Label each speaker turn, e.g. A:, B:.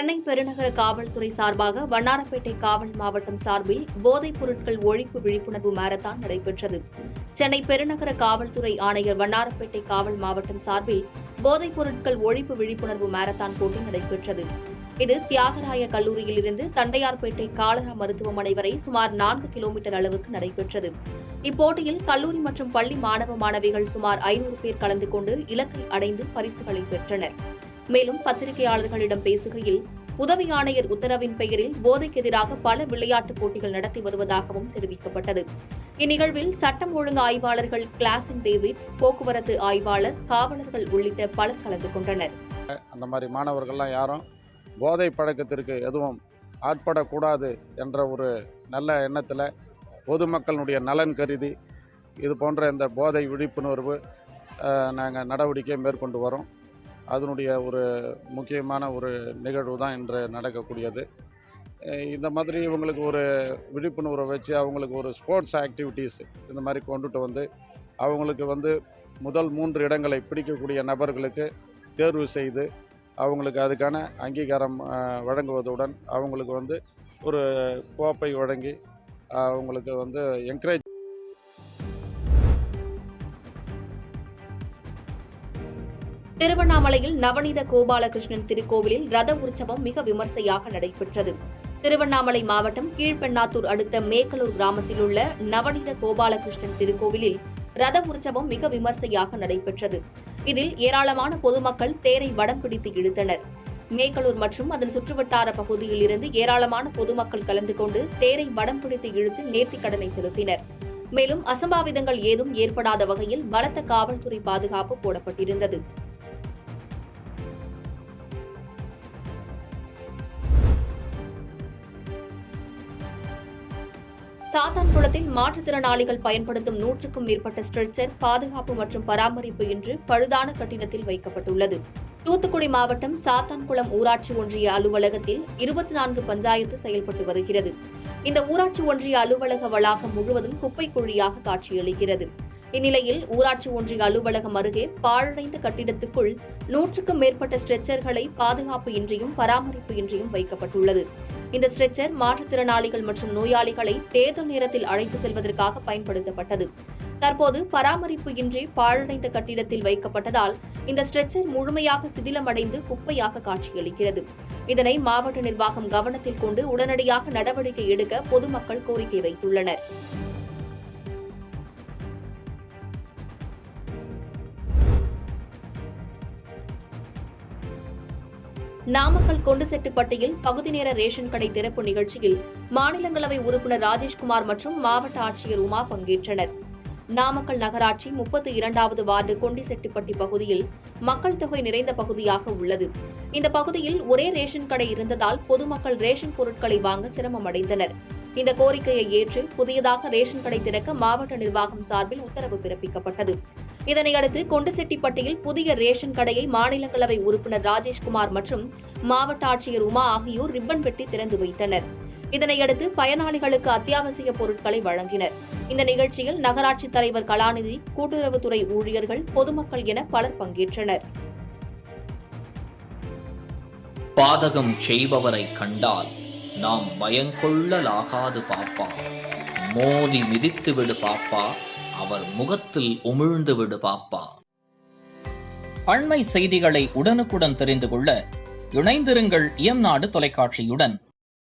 A: சென்னை பெருநகர காவல்துறை சார்பாக வண்ணாரப்பேட்டை காவல் மாவட்டம் சார்பில் போதைப் பொருட்கள் ஒழிப்பு விழிப்புணர்வு மாரத்தான் நடைபெற்றது. சென்னை பெருநகர காவல்துறை ஆணையர் வண்ணாரப்பேட்டை காவல் மாவட்டம் சார்பில் போதைப் பொருட்கள் ஒழிப்பு விழிப்புணர்வு மாரத்தான் போட்டி நடைபெற்றது. இது தியாகராய கல்லூரியில் இருந்து தண்டையார்பேட்டை காலரா மருத்துவமனை வரை சுமார் 4 கிலோமீட்டர் அளவுக்கு நடைபெற்றது. இப்போட்டியில் கல்லூரி மற்றும் பள்ளி மாணவ மாணவிகள் சுமார் 500 பேர் கலந்து கொண்டு இலக்கை அடைந்து பரிசுகளை பெற்றனர். மேலும் பத்திரிகையாளர்களிடம் பேசுகையில், உதவி ஆணையர் உத்தரவின் பெயரில் போதைக்கு எதிராக பல விளையாட்டுப் போட்டிகள் நடத்தி வருவதாகவும் தெரிவிக்கப்பட்டது. இந்நிகழ்வில் சட்டம் ஒழுங்கு ஆய்வாளர்கள் கிளாசன் டேவிட், போக்குவரத்து ஆய்வாளர், காவலர்கள் உள்ளிட்ட பலர் கலந்து கொண்டனர்.
B: அந்த மாதிரி மாணவர்கள்லாம் யாரும் போதை பழக்கத்திற்கு எதுவும் ஆட்படக்கூடாது என்ற ஒரு நல்ல எண்ணத்தில் பொதுமக்களுடைய நலன் கருதி இது போன்ற இந்த போதை விழிப்புணர்வு நாங்கள் நடவடிக்கை மேற்கொண்டு வரோம். அதனுடைய ஒரு முக்கியமான ஒரு நிகழ்வு தான் இன்று நடக்கக்கூடியது. இந்த மாதிரி இவங்களுக்கு ஒரு விழிப்புணர்வை வச்சு அவங்களுக்கு ஒரு ஸ்போர்ட்ஸ் ஆக்டிவிட்டீஸ் இந்த மாதிரி கொண்டுட்டு வந்து அவங்களுக்கு முதல் 3 இடங்களை பிடிக்கக்கூடிய நபர்களுக்கு தேர்வு செய்து அவங்களுக்கு அதுக்கான அங்கீகாரம் வழங்குவதுடன் அவங்களுக்கு ஒரு கோப்பை வழங்கி அவங்களுக்கு என்கரேஜ்.
A: திருவண்ணாமலையில் நவநீத கோபாலகிருஷ்ணன் திருக்கோவிலில் ரத உற்சவம் மிக விமர்சையாக நடைபெற்றது. திருவண்ணாமலை மாவட்டம் கீழ்பெண்ணாத்தூர் அடுத்த மேக்கலூர் கிராமத்தில் உள்ள நவநீத கோபாலகிருஷ்ணன் திருக்கோவிலில் ரத உற்சவம் மிக விமர்சையாக நடைபெற்றது. இதில் ஏராளமான பொதுமக்கள் தேரை வடம் பிடித்து இழுத்தனர். மேக்கலூர் மற்றும் அதன் சுற்றுவட்டார பகுதியில் இருந்து ஏராளமான பொதுமக்கள் கலந்து கொண்டு தேரை வடம் பிடித்து இழுத்து நேர்த்திக்கடனை செலுத்தினர். மேலும் அசம்பாவிதங்கள் ஏதும் ஏற்படாத வகையில் பலத்த காவல்துறை பாதுகாப்பு போடப்பட்டிருந்தது. சாத்தான்குளத்தில் மாற்றுத்திறனாளிகள் பயன்படுத்தும் 100க்கும் மேற்பட்ட ஸ்ட்ரெச்சர் பாதுகாப்பு மற்றும் பராமரிப்பு இன்றி பழுதான கட்டிடத்தில் வைக்கப்பட்டுள்ளது. தூத்துக்குடி மாவட்டம் சாத்தான்குளம் ஊராட்சி ஒன்றிய அலுவலகத்தில் 24 பஞ்சாயத்து செயல்பட்டு வருகிறது. இந்த ஊராட்சி ஒன்றிய அலுவலக வளாகம் முழுவதும் குப்பை குழியாக காட்சியளிக்கிறது. இந்நிலையில் ஊராட்சி ஒன்றிய அலுவலகம் அருகே பாழடைந்த கட்டிடத்துக்குள் 100க்கும் மேற்பட்ட ஸ்ட்ரெச்சர்களை பாதுகாப்பு இன்றியும் பராமரிப்பு இன்றியும் வைக்கப்பட்டுள்ளது. இந்த ஸ்ட்ரெச்சர் மாற்றுத்திறனாளிகள் மற்றும் நோயாளிகளை தேர்தல் நேரத்தில் அழைத்து செல்வதற்காக பயன்படுத்தப்பட்டது. தற்போது பராமரிப்பு இன்றி பாழடைந்த கட்டிடத்தில் வைக்கப்பட்டதால் இந்த ஸ்ட்ரெச்சர் முழுமையாக சிதிலமடைந்து குப்பையாக காட்சியளிக்கிறது. இதனை மாவட்ட நிர்வாகம் கவனத்தில் கொண்டு உடனடியாக நடவடிக்கை எடுக்க பொதுமக்கள் கோரிக்கை வைத்துள்ளனர். நாமக்கல் கொண்டுசெட்டுப்பட்டியில் பகுதி நேர ரேஷன் கடை திறப்பு நிகழ்ச்சியில் மாநிலங்களவை உறுப்பினர் ராஜேஷ்குமார் மற்றும் மாவட்ட ஆட்சியர் உமா பங்கேற்றனர். நாமக்கல் நகராட்சி 32வது வார்டு கொண்டிசெட்டுப்பட்டி பகுதியில் மக்கள் தொகை நிறைந்த பகுதியாக உள்ளது. இந்த பகுதியில் ஒரே ரேஷன் கடை இருந்ததால் பொதுமக்கள் ரேஷன் பொருட்களை வாங்க சிரமமடைந்தனர். இந்த கோரிக்கையை ஏற்று புதியதாக ரேஷன் கடை திறக்க மாவட்ட நிர்வாகம் சார்பில் உத்தரவு பிறப்பிக்கப்பட்டது. இதனையடுத்து கொண்டுசெட்டிப்பட்டியில் புதிய ரேஷன் கடையை மாநிலங்களவை உறுப்பினர் ராஜேஷ்குமார் மற்றும் மாவட்ட ஆட்சியர் உமா ஆகியோர் ரிப்பன் வெட்டி திறந்து வைத்தனர். இதனையடுத்து பயனாளிகளுக்கு அத்தியாவசிய பொருட்களை வழங்கினர். இந்த நிகழ்ச்சியில் நகராட்சி தலைவர் கலாநிதி, கூட்டுறவுத்துறை ஊழியர்கள், பொதுமக்கள் என பலர் பங்கேற்றனர்.
C: பாதகம் செய்பவரை கண்டால் நாம் பயங்கொள்ளலாகாது பாப்பா, மோதி மிதித்து விடு பாப்பா, அவர் முகத்தில் உமிழ்ந்து விடு பாப்பா. அண்மை செய்திகளை உடனுக்குடன் தெரிந்து கொள்ள இணைந்திருங்கள் இயம்நாடு தொலைக்காட்சியுடன்.